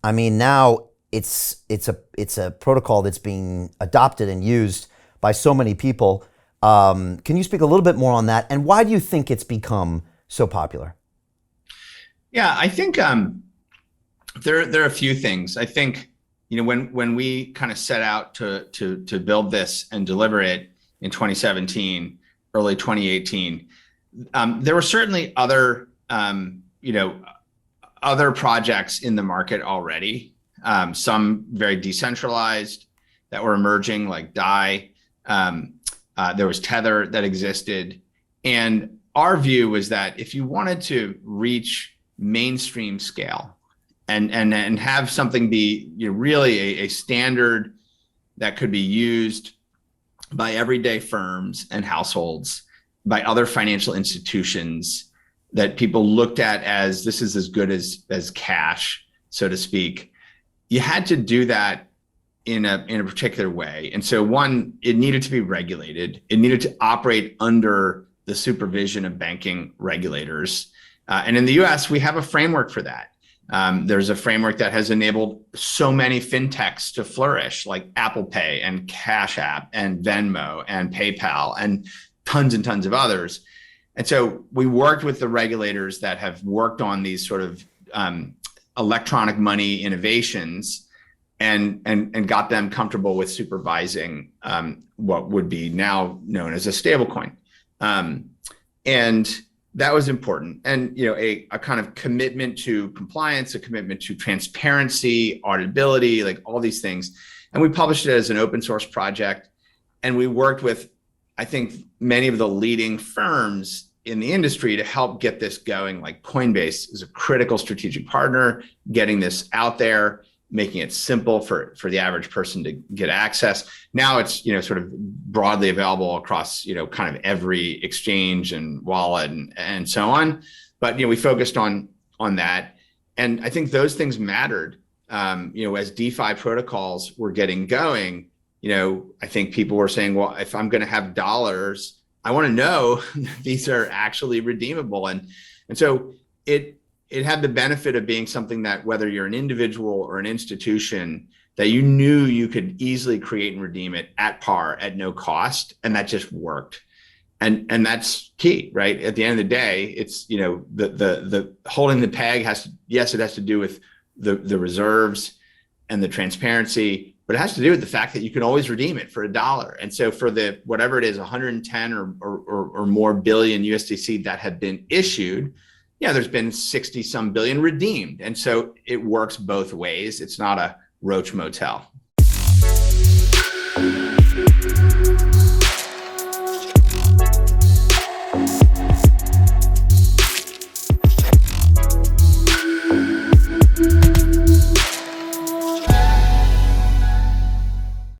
I mean, now it's a protocol that's being adopted and used by so many people. Can you speak a little bit more on that? And why do you think it's become so popular? Yeah, I think there are a few things. I think when we kind of set out to build this and deliver it in 2017, early 2018, there were certainly other projects in the market already. Some very decentralized that were emerging, like Dai. There was Tether that existed, and our view was that if you wanted to reach mainstream scale and have something be really a standard that could be used by everyday firms and households, by other financial institutions, that people looked at as this is as good as cash, so to speak, you had to do that in a particular way. And so one, it needed to be regulated. It needed to operate under the supervision of banking regulators. And in the US, we have a framework for that. There's a framework that has enabled so many fintechs to flourish, like Apple Pay and Cash App and Venmo and PayPal and tons of others. And so we worked with the regulators that have worked on these sort of electronic money innovations and got them comfortable with supervising what would be now known as a stablecoin. And that was important. And a kind of commitment to compliance, a commitment to transparency, auditability, like all these things. And we published it as an open source project. And we worked with, I think, many of the leading firms in the industry to help get this going. Like Coinbase is a critical strategic partner, getting this out there, making it simple for the average person to get access. Now it's sort of broadly available across kind of every exchange and wallet and so on. But we focused on that, and I think those things mattered. As DeFi protocols were getting going, I think people were saying, well, if I'm going to have dollars, I want to know these are actually redeemable, and so it had the benefit of being something that, whether you're an individual or an institution, that you knew you could easily create and redeem it at par at no cost. And that just worked. And that's key, right? At the end of the day, it's, the holding the peg it has to do with the reserves and the transparency, but it has to do with the fact that you can always redeem it for $1. And so for the, whatever it is, 110 or more billion USDC that have been issued, there's been 60 some billion redeemed. And so it works both ways. It's not a roach motel.